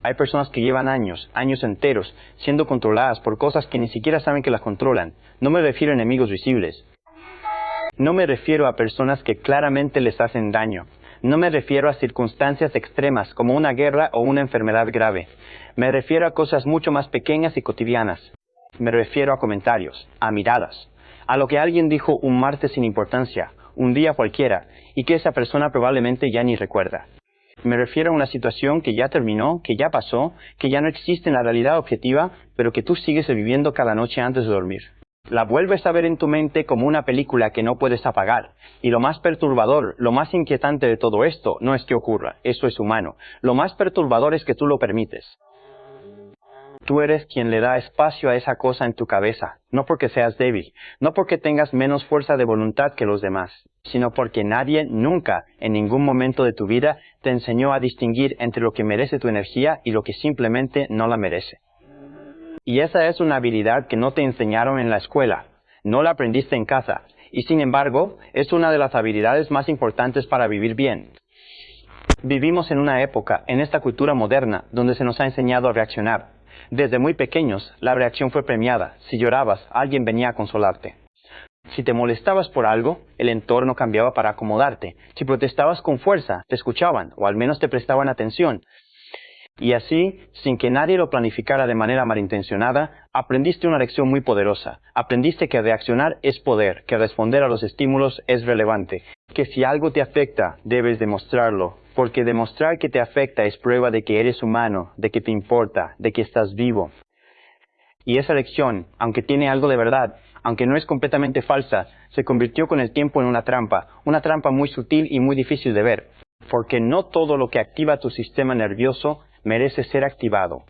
Hay personas que llevan años, años enteros, siendo controladas por cosas que ni siquiera saben que las controlan. No me refiero a enemigos visibles. No me refiero a personas que claramente les hacen daño. No me refiero a circunstancias extremas como una guerra o una enfermedad grave. Me refiero a cosas mucho más pequeñas y cotidianas. Me refiero a comentarios, a miradas, a lo que alguien dijo un martes sin importancia, un día cualquiera, y que esa persona probablemente ya ni recuerda. Me refiero a una situación que ya terminó, que ya pasó, que ya no existe en la realidad objetiva, pero que tú sigues viviendo cada noche antes de dormir. La vuelves a ver en tu mente como una película que no puedes apagar. Y lo más perturbador, lo más inquietante de todo esto, no es que ocurra, eso es humano. Lo más perturbador es que tú lo permites. Tú eres quien le da espacio a esa cosa en tu cabeza, no porque seas débil, no porque tengas menos fuerza de voluntad que los demás, sino porque nadie nunca, en ningún momento de tu vida, te enseñó a distinguir entre lo que merece tu energía y lo que simplemente no la merece. Y esa es una habilidad que no te enseñaron en la escuela, no la aprendiste en casa, y sin embargo, es una de las habilidades más importantes para vivir bien. Vivimos en una época, en esta cultura moderna, donde se nos ha enseñado a reaccionar. Desde muy pequeños, la reacción fue premiada. Si llorabas, alguien venía a consolarte. Si te molestabas por algo, el entorno cambiaba para acomodarte. Si protestabas con fuerza, te escuchaban, o al menos te prestaban atención. Y así, sin que nadie lo planificara de manera malintencionada, aprendiste una lección muy poderosa. Aprendiste que reaccionar es poder, que responder a los estímulos es relevante, que si algo te afecta, debes demostrarlo, porque demostrar que te afecta es prueba de que eres humano, de que te importa, de que estás vivo. Y esa lección, aunque tiene algo de verdad, aunque no es completamente falsa, se convirtió con el tiempo en una trampa muy sutil y muy difícil de ver, porque no todo lo que activa tu sistema nervioso merece ser activado.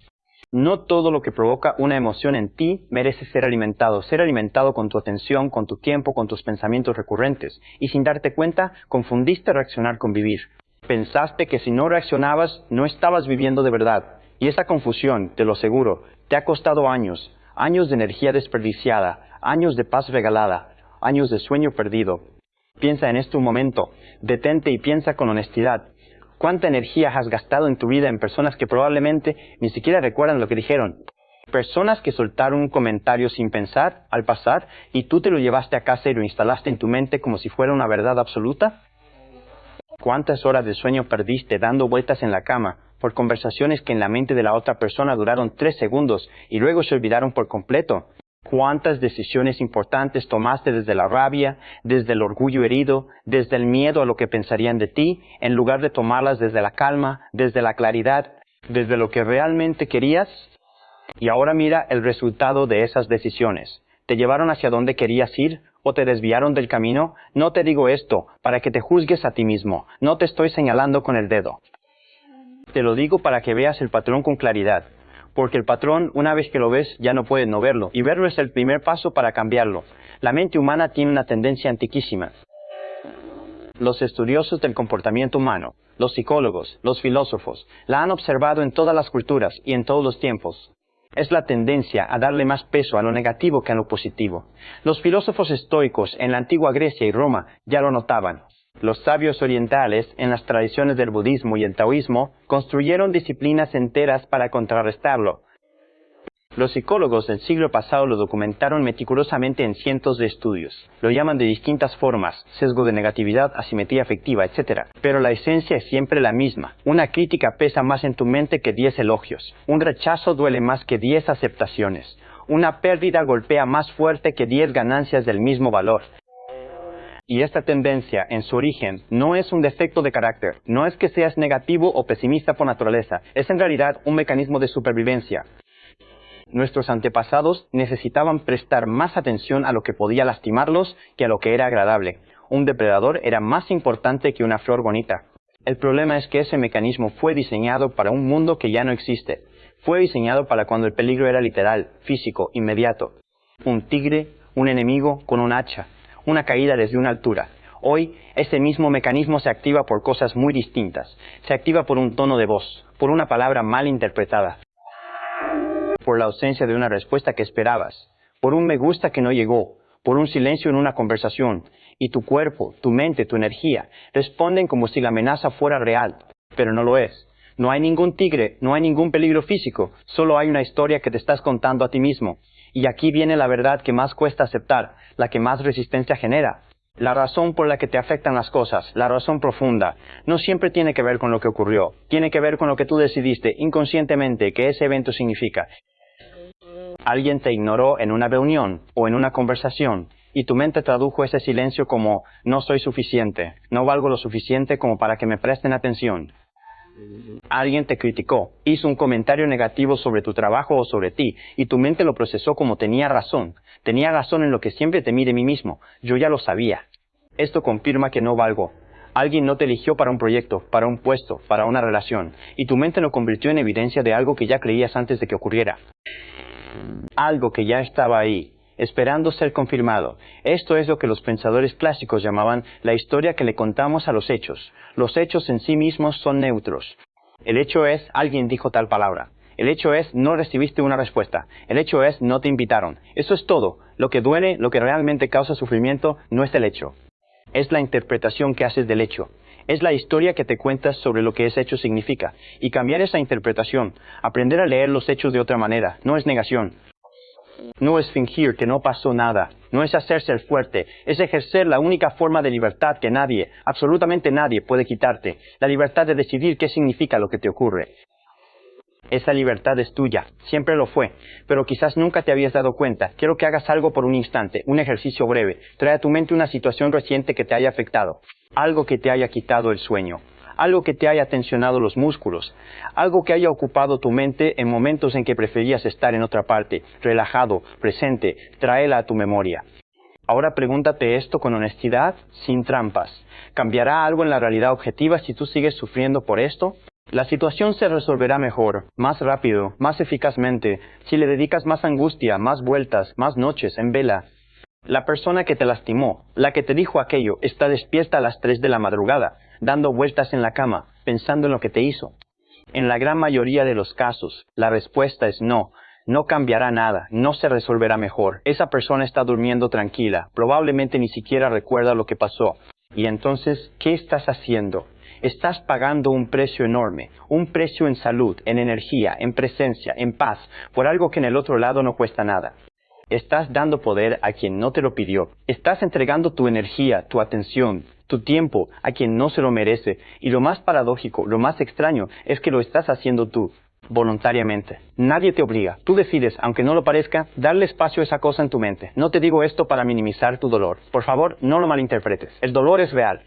No todo lo que provoca una emoción en ti merece ser alimentado con tu atención, con tu tiempo, con tus pensamientos recurrentes. Y sin darte cuenta, confundiste reaccionar con vivir. Pensaste que si no reaccionabas, no estabas viviendo de verdad. Y esa confusión, te lo aseguro, te ha costado años, años de energía desperdiciada, años de paz regalada, años de sueño perdido. Piensa en esto un momento, detente y piensa con honestidad. ¿Cuánta energía has gastado en tu vida en personas que probablemente ni siquiera recuerdan lo que dijeron? Personas que soltaron un comentario sin pensar al pasar y tú te lo llevaste a casa y lo instalaste en tu mente como si fuera una verdad absoluta. ¿Cuántas horas de sueño perdiste dando vueltas en la cama por conversaciones que en la mente de la otra persona duraron 3 segundos y luego se olvidaron por completo? ¿Cuántas decisiones importantes tomaste desde la rabia, desde el orgullo herido, desde el miedo a lo que pensarían de ti, en lugar de tomarlas desde la calma, desde la claridad, desde lo que realmente querías? Y ahora mira el resultado de esas decisiones. ¿Te llevaron hacia donde querías ir o te desviaron del camino? No te digo esto para que te juzgues a ti mismo. No te estoy señalando con el dedo. Te lo digo para que veas el patrón con claridad. Porque el patrón, una vez que lo ves, ya no puedes no verlo. Y verlo es el primer paso para cambiarlo. La mente humana tiene una tendencia antiquísima. Los estudiosos del comportamiento humano, los psicólogos, los filósofos, la han observado en todas las culturas y en todos los tiempos. Es la tendencia a darle más peso a lo negativo que a lo positivo. Los filósofos estoicos en la antigua Grecia y Roma ya lo notaban. Los sabios orientales, en las tradiciones del budismo y el taoísmo, construyeron disciplinas enteras para contrarrestarlo. Los psicólogos del siglo pasado lo documentaron meticulosamente en cientos de estudios. Lo llaman de distintas formas, sesgo de negatividad, asimetría afectiva, etc. Pero la esencia es siempre la misma. Una crítica pesa más en tu mente que 10 elogios. Un rechazo duele más que 10 aceptaciones. Una pérdida golpea más fuerte que 10 ganancias del mismo valor. Y esta tendencia, en su origen, no es un defecto de carácter. No es que seas negativo o pesimista por naturaleza. Es en realidad un mecanismo de supervivencia. Nuestros antepasados necesitaban prestar más atención a lo que podía lastimarlos que a lo que era agradable. Un depredador era más importante que una flor bonita. El problema es que ese mecanismo fue diseñado para un mundo que ya no existe. Fue diseñado para cuando el peligro era literal, físico, inmediato. Un tigre, un enemigo con un hacha, una caída desde una altura. Hoy, ese mismo mecanismo se activa por cosas muy distintas. Se activa por un tono de voz, por una palabra mal interpretada, por la ausencia de una respuesta que esperabas, por un me gusta que no llegó, por un silencio en una conversación, y tu cuerpo, tu mente, tu energía responden como si la amenaza fuera real, pero no lo es. No hay ningún tigre, no hay ningún peligro físico, solo hay una historia que te estás contando a ti mismo. Y aquí viene la verdad que más cuesta aceptar, la que más resistencia genera. La razón por la que te afectan las cosas, la razón profunda, no siempre tiene que ver con lo que ocurrió, tiene que ver con lo que tú decidiste inconscientemente que ese evento significa. Alguien te ignoró en una reunión o en una conversación, y tu mente tradujo ese silencio como no soy suficiente, no valgo lo suficiente como para que me presten atención. Alguien te criticó, hizo un comentario negativo sobre tu trabajo o sobre ti, y tu mente lo procesó como tenía razón en lo que siempre temí de mí mismo, yo ya lo sabía. Esto confirma que no valgo. Alguien no te eligió para un proyecto, para un puesto, para una relación, y tu mente lo convirtió en evidencia de algo que ya creías antes de que ocurriera. Algo que ya estaba ahí, esperando ser confirmado. Esto es lo que los pensadores clásicos llamaban la historia que le contamos a los hechos. Los hechos en sí mismos son neutros. El hecho es, alguien dijo tal palabra. El hecho es, no recibiste una respuesta. El hecho es, no te invitaron. Eso es todo. Lo que duele, lo que realmente causa sufrimiento, no es el hecho. Es la interpretación que haces del hecho. Es la historia que te cuentas sobre lo que ese hecho significa. Y cambiar esa interpretación, aprender a leer los hechos de otra manera, no es negación. No es fingir que no pasó nada, no es hacerse el fuerte, es ejercer la única forma de libertad que nadie, absolutamente nadie puede quitarte, la libertad de decidir qué significa lo que te ocurre. Esa libertad es tuya, siempre lo fue, pero quizás nunca te habías dado cuenta. Quiero que hagas algo por un instante, un ejercicio breve. Trae a tu mente una situación reciente que te haya afectado, algo que te haya quitado el sueño, algo que te haya tensionado los músculos, algo que haya ocupado tu mente en momentos en que preferías estar en otra parte, relajado, presente. Tráela a tu memoria. Ahora pregúntate esto con honestidad, sin trampas. ¿Cambiará algo en la realidad objetiva si tú sigues sufriendo por esto? La situación se resolverá mejor, más rápido, más eficazmente, si le dedicas más angustia, más vueltas, más noches en vela. La persona que te lastimó, la que te dijo aquello, está despierta a las 3 de la madrugada, dando vueltas en la cama, pensando en lo que te hizo. En la gran mayoría de los casos, la respuesta es no. No cambiará nada, no se resolverá mejor. Esa persona está durmiendo tranquila, probablemente ni siquiera recuerda lo que pasó. Y entonces, ¿qué estás haciendo? Estás pagando un precio enorme, un precio en salud, en energía, en presencia, en paz, por algo que en el otro lado no cuesta nada. Estás dando poder a quien no te lo pidió. Estás entregando tu energía, tu atención, tu tiempo a quien no se lo merece. Y lo más paradójico, lo más extraño, es que lo estás haciendo tú, voluntariamente. Nadie te obliga. Tú decides, aunque no lo parezca, darle espacio a esa cosa en tu mente. No te digo esto para minimizar tu dolor. Por favor, no lo malinterpretes. El dolor es real.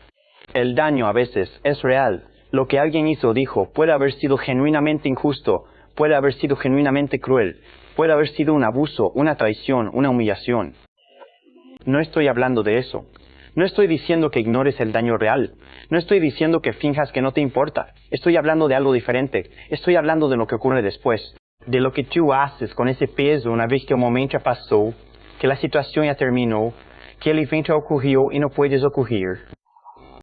El daño a veces es real. Lo que alguien hizo o dijo puede haber sido genuinamente injusto, puede haber sido genuinamente cruel, puede haber sido un abuso, una traición, una humillación. No estoy hablando de eso. No estoy diciendo que ignores el daño real. No estoy diciendo que finjas que no te importa. Estoy hablando de algo diferente. Estoy hablando de lo que ocurre después. De lo que tú haces con ese peso una vez que el momento ya pasó, que la situación ya terminó, que el evento ocurrió y no puedes ocurrir.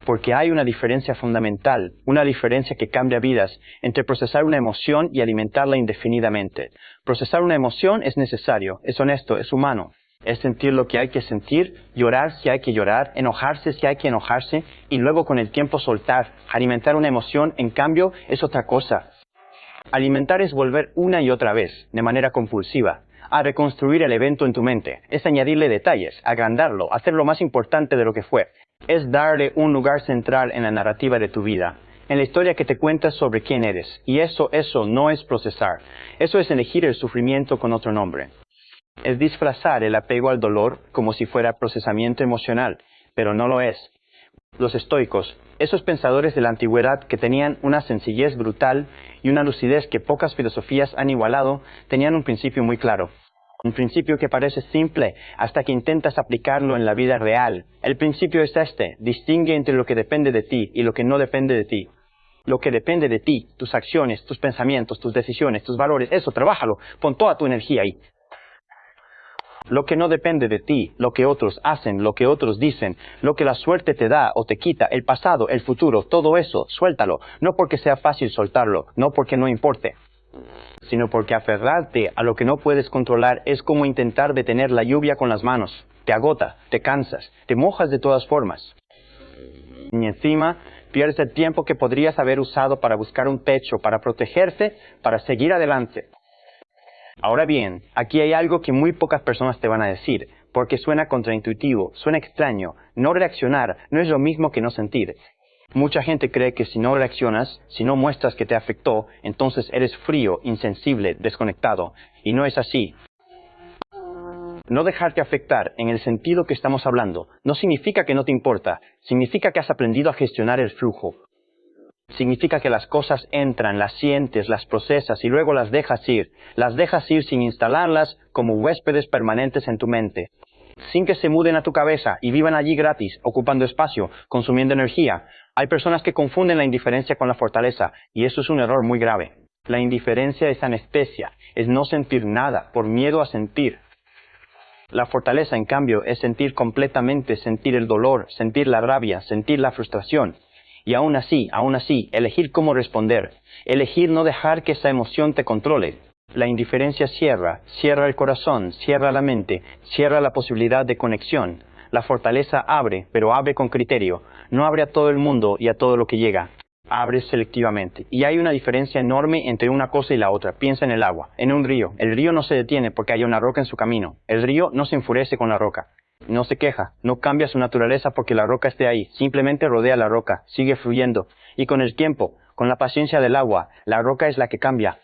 Porque hay una diferencia fundamental, una diferencia que cambia vidas, entre procesar una emoción y alimentarla indefinidamente. Procesar una emoción es necesario, es honesto, es humano. Es sentir lo que hay que sentir, llorar si hay que llorar, enojarse si hay que enojarse, y luego con el tiempo soltar. Alimentar una emoción, en cambio, es otra cosa. Alimentar es volver una y otra vez, de manera compulsiva, a reconstruir el evento en tu mente. Es añadirle detalles, agrandarlo, hacerlo más importante de lo que fue. Es darle un lugar central en la narrativa de tu vida, en la historia que te cuentas sobre quién eres. Y eso no es procesar. Eso es elegir el sufrimiento con otro nombre. Es disfrazar el apego al dolor como si fuera procesamiento emocional, pero no lo es. Los estoicos, esos pensadores de la antigüedad que tenían una sencillez brutal y una lucidez que pocas filosofías han igualado, tenían un principio muy claro. Un principio que parece simple hasta que intentas aplicarlo en la vida real. El principio es este: distingue entre lo que depende de ti y lo que no depende de ti. Lo que depende de ti, tus acciones, tus pensamientos, tus decisiones, tus valores, eso, trabájalo, pon toda tu energía ahí. Lo que no depende de ti, lo que otros hacen, lo que otros dicen, lo que la suerte te da o te quita, el pasado, el futuro, todo eso, suéltalo. No porque sea fácil soltarlo, no porque no importe, sino porque aferrarte a lo que no puedes controlar es como intentar detener la lluvia con las manos. Te agota, te cansas, te mojas de todas formas. Y encima, Pierdes el tiempo que podrías haber usado para buscar un techo, para protegerse, para seguir adelante. Ahora bien, aquí hay algo que muy pocas personas te van a decir, porque suena contraintuitivo, suena extraño. No reaccionar no es lo mismo que no sentir. Mucha gente cree que si no reaccionas, si no muestras que te afectó, entonces eres frío, insensible, desconectado. Y no es así. No dejarte afectar, en el sentido que estamos hablando, no significa que no te importa, significa que has aprendido a gestionar el flujo. Significa que las cosas entran, las sientes, las procesas y luego las dejas ir. Las dejas ir sin instalarlas como huéspedes permanentes en tu mente. Sin que se muden a tu cabeza y vivan allí gratis, ocupando espacio, consumiendo energía. Hay personas que confunden la indiferencia con la fortaleza, y eso es un error muy grave. La indiferencia es anestesia, es no sentir nada, por miedo a sentir. La fortaleza, en cambio, es sentir completamente, sentir el dolor, sentir la rabia, sentir la frustración. Y aún así, elegir cómo responder. Elegir no dejar que esa emoción te controle. La indiferencia cierra el corazón, cierra la mente, cierra la posibilidad de conexión. La fortaleza abre, pero abre con criterio. No abre a todo el mundo y a todo lo que llega. Abre selectivamente. Y hay una diferencia enorme entre una cosa y la otra. Piensa en el agua, en un río. El río no se detiene porque hay una roca en su camino. El río no se enfurece con la roca. No se queja, no cambia su naturaleza porque la roca esté ahí. Simplemente rodea la roca, sigue fluyendo. Y con el tiempo, con la paciencia del agua, la roca es la que cambia.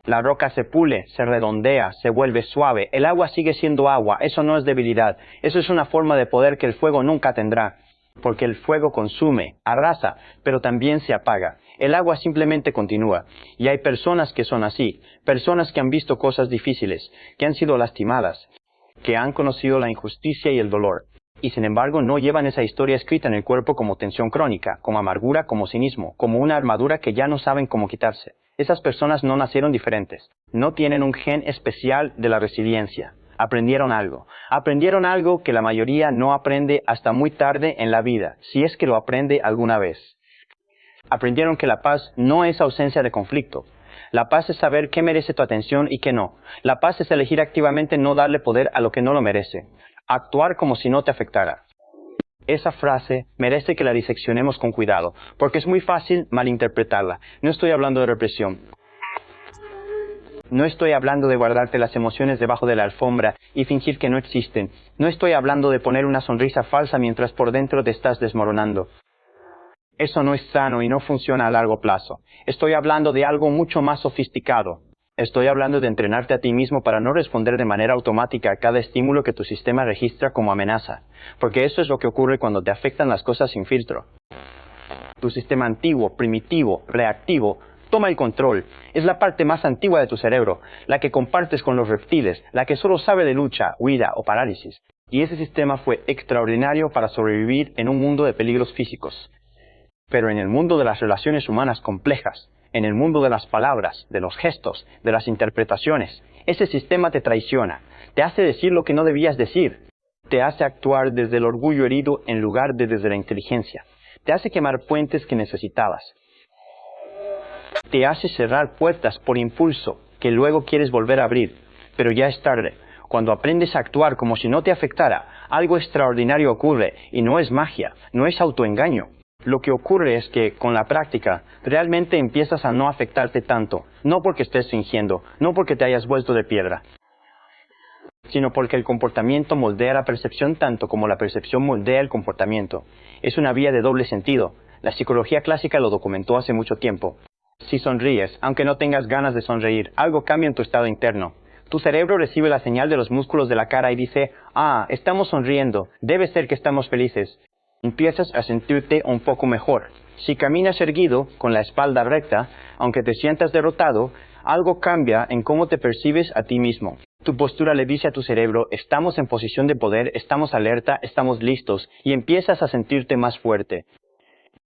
La roca se pule, se redondea, se vuelve suave. El agua sigue siendo agua, eso no es debilidad. Eso es una forma de poder que el fuego nunca tendrá. Porque el fuego consume, arrasa, pero también se apaga. El agua simplemente continúa. Y hay personas que son así, personas que han visto cosas difíciles, que han sido lastimadas, que han conocido la injusticia y el dolor. Y sin embargo no llevan esa historia escrita en el cuerpo como tensión crónica, como amargura, como cinismo, como una armadura que ya no saben cómo quitarse. Esas personas no nacieron diferentes. No tienen un gen especial de la resiliencia. Aprendieron algo que la mayoría no aprende hasta muy tarde en la vida, si es que lo aprende alguna vez. Aprendieron que la paz no es ausencia de conflicto. La paz es saber qué merece tu atención y qué no. La paz es elegir activamente no darle poder a lo que no lo merece. Actuar como si no te afectara. Esa frase merece que la diseccionemos con cuidado, porque es muy fácil malinterpretarla. No estoy hablando de represión. No estoy hablando de guardarte las emociones debajo de la alfombra y fingir que no existen. No estoy hablando de poner una sonrisa falsa mientras por dentro te estás desmoronando. Eso no es sano y no funciona a largo plazo. Estoy hablando de algo mucho más sofisticado. Estoy hablando de entrenarte a ti mismo para no responder de manera automática a cada estímulo que tu sistema registra como amenaza. Porque eso es lo que ocurre cuando te afectan las cosas sin filtro. Tu sistema antiguo, primitivo, reactivo, toma el control. Es la parte más antigua de tu cerebro, la que compartes con los reptiles, la que solo sabe de lucha, huida o parálisis. Y ese sistema fue extraordinario para sobrevivir en un mundo de peligros físicos. Pero en el mundo de las relaciones humanas complejas, en el mundo de las palabras, de los gestos, de las interpretaciones, ese sistema te traiciona, te hace decir lo que no debías decir, te hace actuar desde el orgullo herido en lugar de desde la inteligencia, te hace quemar puentes que necesitabas, te hace cerrar puertas por impulso que luego quieres volver a abrir, pero ya es tarde. Cuando aprendes a actuar como si no te afectara, algo extraordinario ocurre y no es magia, no es autoengaño. Lo que ocurre es que, con la práctica, realmente empiezas a no afectarte tanto, no porque estés fingiendo, no porque te hayas vuelto de piedra, sino porque el comportamiento moldea la percepción tanto como la percepción moldea el comportamiento. Es una vía de doble sentido. La psicología clásica lo documentó hace mucho tiempo. Si sonríes, aunque no tengas ganas de sonreír, algo cambia en tu estado interno. Tu cerebro recibe la señal de los músculos de la cara y dice, estamos sonriendo, debe ser que estamos felices. Empiezas a sentirte un poco mejor. Si caminas erguido, con la espalda recta, aunque te sientas derrotado, algo cambia en cómo te percibes a ti mismo. Tu postura le dice a tu cerebro, estamos en posición de poder, estamos alerta, estamos listos, y empiezas a sentirte más fuerte.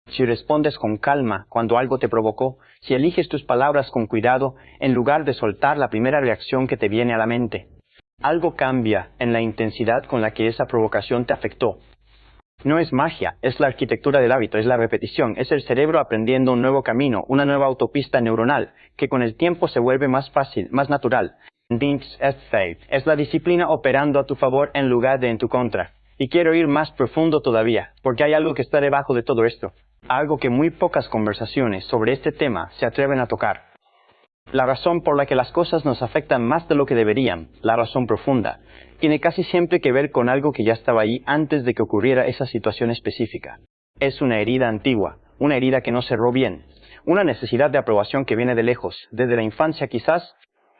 Si respondes con calma cuando algo te provocó, si eliges tus palabras con cuidado, en lugar de soltar la primera reacción que te viene a la mente, algo cambia en la intensidad con la que esa provocación te afectó. No es magia, es la arquitectura del hábito, es la repetición, es el cerebro aprendiendo un nuevo camino, una nueva autopista neuronal, que con el tiempo se vuelve más fácil, más natural. Es la disciplina operando a tu favor en lugar de en tu contra. Y quiero ir más profundo todavía, porque hay algo que está debajo de todo esto. algo que muy pocas conversaciones sobre este tema se atreven a tocar. La razón por la que las cosas nos afectan más de lo que deberían, la razón profunda, tiene casi siempre que ver con algo que ya estaba ahí antes de que ocurriera esa situación específica. Es una herida antigua, una herida que no cerró bien, una necesidad de aprobación que viene de lejos, desde la infancia quizás,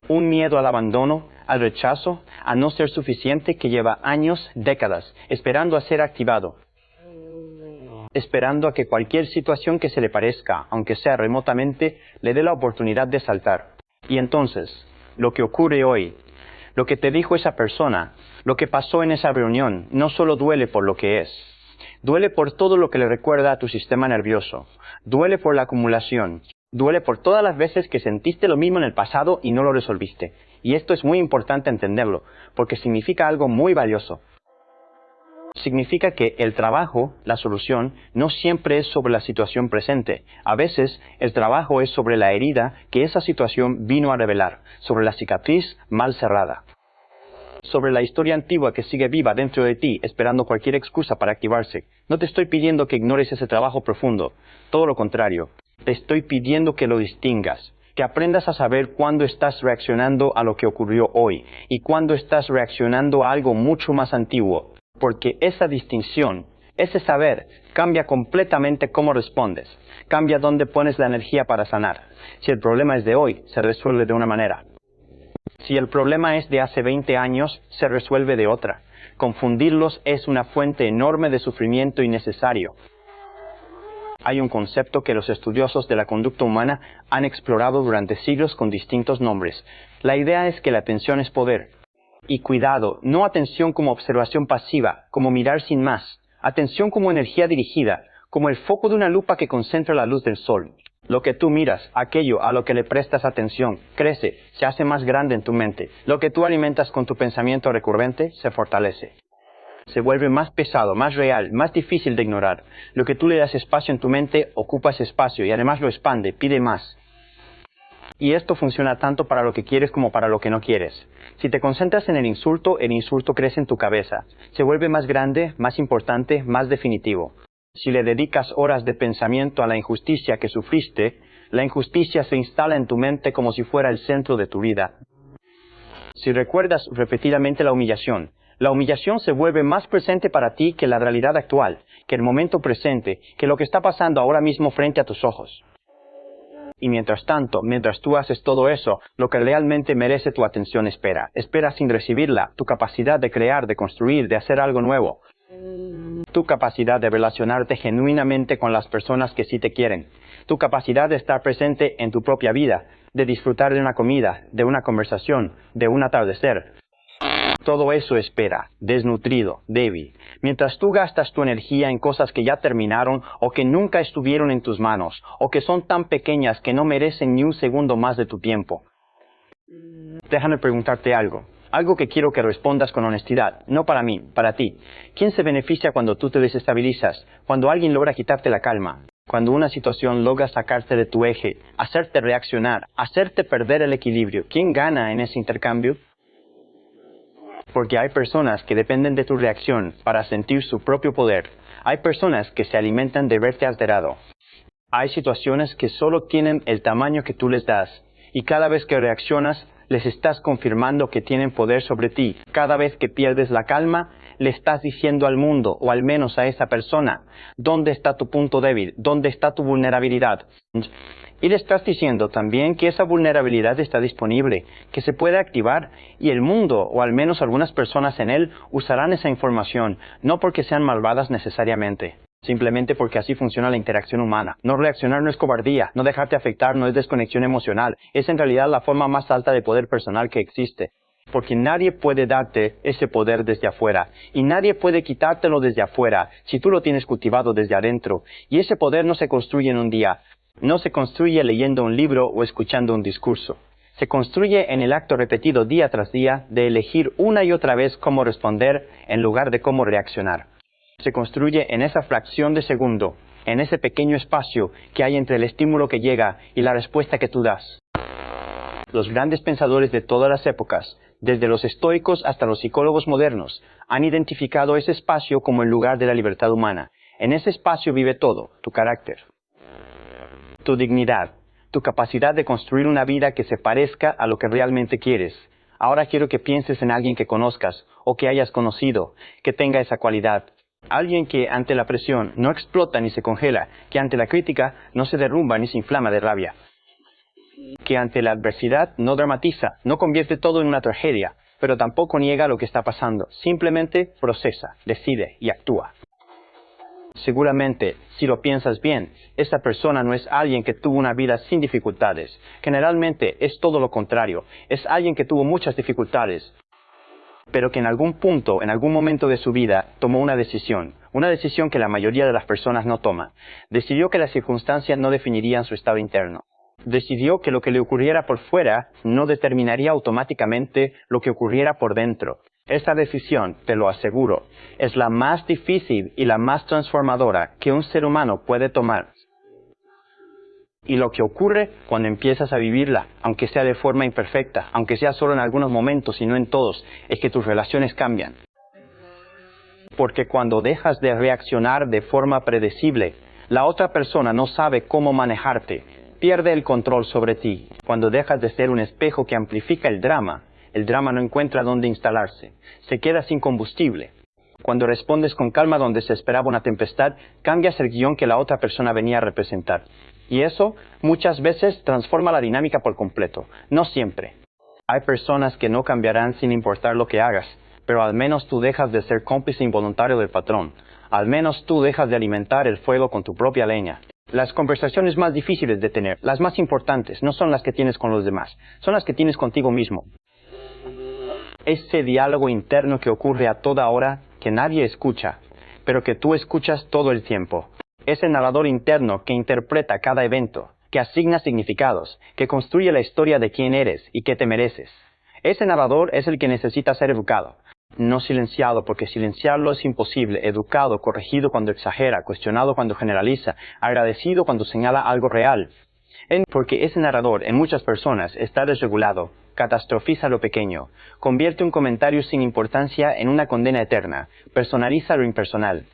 un miedo al abandono, al rechazo, a no ser suficiente que lleva años, décadas, esperando a ser activado, esperando a que cualquier situación que se le parezca, aunque sea remotamente, le dé la oportunidad de saltar. Y entonces, lo que ocurre hoy, lo que te dijo esa persona, lo que pasó en esa reunión, no solo duele por lo que es, duele por todo lo que le recuerda a tu sistema nervioso, duele por la acumulación, duele por todas las veces que sentiste lo mismo en el pasado y no lo resolviste. Y esto es muy importante entenderlo, porque significa algo muy valioso. Significa que el trabajo, la solución, no siempre es sobre la situación presente. A veces, el trabajo es sobre la herida que esa situación vino a revelar, sobre la cicatriz mal cerrada, sobre la historia antigua que sigue viva dentro de ti, esperando cualquier excusa para activarse. No te estoy pidiendo que ignores ese trabajo profundo, todo lo contrario. Te estoy pidiendo que lo distingas, que aprendas a saber cuándo estás reaccionando a lo que ocurrió hoy y cuándo estás reaccionando a algo mucho más antiguo. Porque esa distinción, ese saber, cambia completamente cómo respondes, cambia dónde pones la energía para sanar. Si el problema es de hoy, se resuelve de una manera. Si el problema es de hace 20 años, se resuelve de otra. Confundirlos es una fuente enorme de sufrimiento innecesario. Hay un concepto que los estudiosos de la conducta humana han explorado durante siglos con distintos nombres. La idea es que la atención es poder. Y cuidado, no atención como observación pasiva, como mirar sin más. Atención como energía dirigida, como el foco de una lupa que concentra la luz del sol. Lo que tú miras, aquello a lo que le prestas atención, crece, se hace más grande en tu mente. Lo que tú alimentas con tu pensamiento recurrente, se fortalece. Se vuelve más pesado, más real, más difícil de ignorar. Lo que tú le das espacio en tu mente, ocupa ese espacio y además lo expande, pide más. Y esto funciona tanto para lo que quieres como para lo que no quieres. Si te concentras en el insulto crece en tu cabeza. Se vuelve más grande, más importante, más definitivo. Si le dedicas horas de pensamiento a la injusticia que sufriste, la injusticia se instala en tu mente como si fuera el centro de tu vida. Si recuerdas repetidamente la humillación se vuelve más presente para ti que la realidad actual, que el momento presente, que lo que está pasando ahora mismo frente a tus ojos. Y mientras tanto, mientras tú haces todo eso, lo que realmente merece tu atención espera. Espera sin recibirla, tu capacidad de crear, de construir, de hacer algo nuevo. Tu capacidad de relacionarte genuinamente con las personas que sí te quieren. Tu capacidad de estar presente en tu propia vida, de disfrutar de una comida, de una conversación, de un atardecer. Todo eso espera, desnutrido, débil. Mientras tú gastas tu energía en cosas que ya terminaron o que nunca estuvieron en tus manos, o que son tan pequeñas que no merecen ni un segundo más de tu tiempo. Déjame preguntarte algo que quiero que respondas con honestidad, no para mí, para ti. ¿Quién se beneficia cuando tú te desestabilizas? Cuando alguien logra quitarte la calma. Cuando una situación logra sacarte de tu eje, hacerte reaccionar, hacerte perder el equilibrio. ¿Quién gana en ese intercambio? Porque hay personas que dependen de tu reacción para sentir su propio poder. Hay personas que se alimentan de verte alterado. Hay situaciones que solo tienen el tamaño que tú les das. Y cada vez que reaccionas, les estás confirmando que tienen poder sobre ti. Cada vez que pierdes la calma, le estás diciendo al mundo, o al menos a esa persona, dónde está tu punto débil, dónde está tu vulnerabilidad. Y le estás diciendo también que esa vulnerabilidad está disponible, que se puede activar, y el mundo, o al menos algunas personas en él, usarán esa información, no porque sean malvadas necesariamente, simplemente porque así funciona la interacción humana. No reaccionar no es cobardía, no dejarte afectar no es desconexión emocional, es en realidad la forma más alta de poder personal que existe. Porque nadie puede darte ese poder desde afuera, y nadie puede quitártelo desde afuera, si tú lo tienes cultivado desde adentro, y ese poder no se construye en un día. No se construye leyendo un libro o escuchando un discurso. Se construye en el acto repetido día tras día de elegir una y otra vez cómo responder en lugar de cómo reaccionar. Se construye en esa fracción de segundo, en ese pequeño espacio que hay entre el estímulo que llega y la respuesta que tú das. Los grandes pensadores de todas las épocas, desde los estoicos hasta los psicólogos modernos, han identificado ese espacio como el lugar de la libertad humana. En ese espacio vive todo, tu carácter, tu dignidad, tu capacidad de construir una vida que se parezca a lo que realmente quieres. Ahora quiero que pienses en alguien que conozcas o que hayas conocido, que tenga esa cualidad. Alguien que ante la presión no explota ni se congela, que ante la crítica no se derrumba ni se inflama de rabia, que ante la adversidad no dramatiza, no convierte todo en una tragedia, pero tampoco niega lo que está pasando, simplemente procesa, decide y actúa. Seguramente, si lo piensas bien, esa persona no es alguien que tuvo una vida sin dificultades. Generalmente es todo lo contrario, es alguien que tuvo muchas dificultades, pero que en algún punto, en algún momento de su vida, tomó una decisión que la mayoría de las personas no toma. Decidió que las circunstancias no definirían su estado interno. Decidió que lo que le ocurriera por fuera no determinaría automáticamente lo que ocurriera por dentro. Esta decisión, te lo aseguro, es la más difícil y la más transformadora que un ser humano puede tomar. Y lo que ocurre cuando empiezas a vivirla, aunque sea de forma imperfecta, aunque sea solo en algunos momentos y no en todos, es que tus relaciones cambian. Porque cuando dejas de reaccionar de forma predecible, la otra persona no sabe cómo manejarte, pierde el control sobre ti. Cuando dejas de ser un espejo que amplifica el drama no encuentra dónde instalarse, se queda sin combustible. Cuando respondes con calma donde se esperaba una tempestad, cambias el guión que la otra persona venía a representar. Y eso muchas veces transforma la dinámica por completo, no siempre. Hay personas que no cambiarán sin importar lo que hagas, pero al menos tú dejas de ser cómplice involuntario del patrón. Al menos tú dejas de alimentar el fuego con tu propia leña. Las conversaciones más difíciles de tener, las más importantes, no son las que tienes con los demás, son las que tienes contigo mismo. Ese diálogo interno que ocurre a toda hora, que nadie escucha, pero que tú escuchas todo el tiempo. Ese narrador interno que interpreta cada evento, que asigna significados, que construye la historia de quién eres y qué te mereces. Ese narrador es el que necesita ser educado. No silenciado, porque silenciarlo es imposible. Educado, corregido cuando exagera, cuestionado cuando generaliza, agradecido cuando señala algo real. Porque ese narrador en muchas personas está desregulado, catastrofiza lo pequeño, convierte un comentario sin importancia en una condena eterna, personaliza lo impersonal.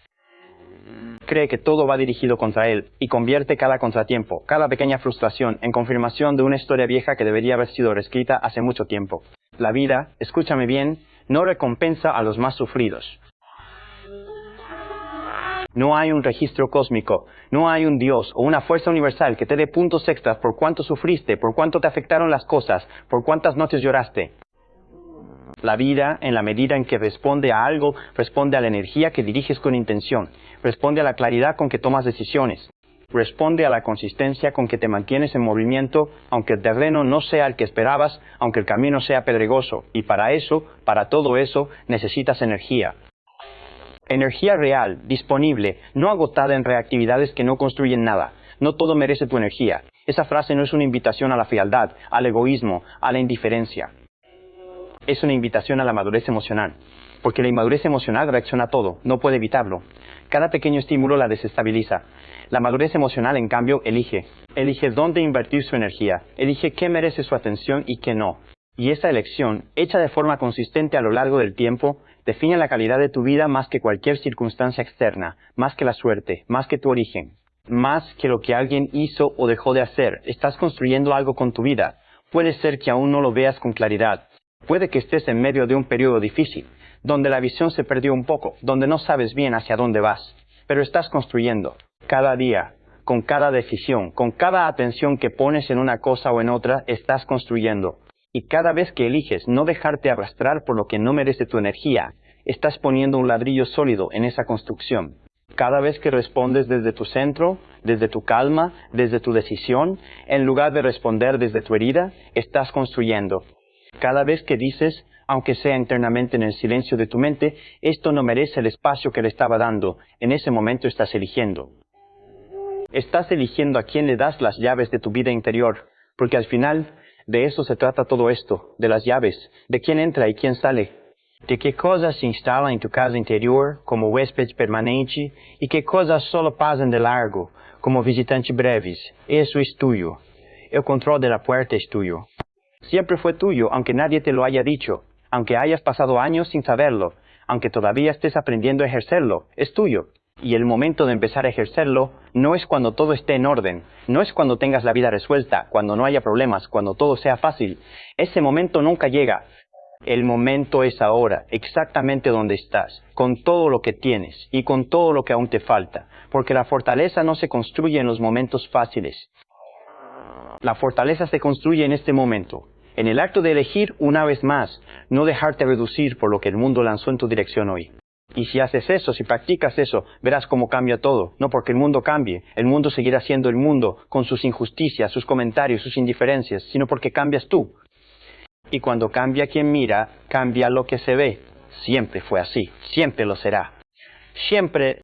Cree que todo va dirigido contra él y convierte cada contratiempo, cada pequeña frustración en confirmación de una historia vieja que debería haber sido reescrita hace mucho tiempo. La vida, escúchame bien, no recompensa a los más sufridos. No hay un registro cósmico, no hay un Dios o una fuerza universal que te dé puntos extras por cuánto sufriste, por cuánto te afectaron las cosas, por cuántas noches lloraste. La vida, en la medida en que responde a algo, responde a la energía que diriges con intención, responde a la claridad con que tomas decisiones, responde a la consistencia con que te mantienes en movimiento, aunque el terreno no sea el que esperabas, aunque el camino sea pedregoso, y para eso, para todo eso, necesitas energía. Energía real, disponible, no agotada en reactividades que no construyen nada. No todo merece tu energía. Esa frase no es una invitación a la frialdad, al egoísmo, a la indiferencia. Es una invitación a la madurez emocional. Porque la inmadurez emocional reacciona a todo, no puede evitarlo. Cada pequeño estímulo la desestabiliza. La madurez emocional, en cambio, elige. Elige dónde invertir su energía. Elige qué merece su atención y qué no. Y esa elección, hecha de forma consistente a lo largo del tiempo, define la calidad de tu vida más que cualquier circunstancia externa, más que la suerte, más que tu origen, más que lo que alguien hizo o dejó de hacer. Estás construyendo algo con tu vida. Puede ser que aún no lo veas con claridad. Puede que estés en medio de un periodo difícil, donde la visión se perdió un poco, donde no sabes bien hacia dónde vas. Pero estás construyendo, cada día, con cada decisión, con cada atención que pones en una cosa o en otra, estás construyendo. Y cada vez que eliges no dejarte arrastrar por lo que no merece tu energía, estás poniendo un ladrillo sólido en esa construcción. Cada vez que respondes desde tu centro, desde tu calma, desde tu decisión, en lugar de responder desde tu herida, estás construyendo. Cada vez que dices, aunque sea internamente en el silencio de tu mente, esto no merece el espacio que le estaba dando, en ese momento estás eligiendo. Estás eligiendo a quién le das las llaves de tu vida interior, porque al final de eso se trata todo esto, de las llaves, de quién entra y quién sale, de qué cosas se instalan en tu casa interior como huésped permanente y qué cosas solo pasan de largo como visitante breves. Eso es tuyo. El control de la puerta es tuyo. Siempre fue tuyo, aunque nadie te lo haya dicho, aunque hayas pasado años sin saberlo, aunque todavía estés aprendiendo a ejercerlo, es tuyo. Y el momento de empezar a ejercerlo no es cuando todo esté en orden, no es cuando tengas la vida resuelta, cuando no haya problemas, cuando todo sea fácil. Ese momento nunca llega. El momento es ahora, exactamente donde estás, con todo lo que tienes y con todo lo que aún te falta, porque la fortaleza no se construye en los momentos fáciles. La fortaleza se construye en este momento, en el acto de elegir una vez más, no dejarte reducir por lo que el mundo lanzó en tu dirección hoy. Y si haces eso, si practicas eso, verás cómo cambia todo. No porque el mundo cambie, el mundo seguirá siendo el mundo, con sus injusticias, sus comentarios, sus indiferencias, sino porque cambias tú. Y cuando cambia quien mira, cambia lo que se ve. Siempre fue así, siempre lo será. Siempre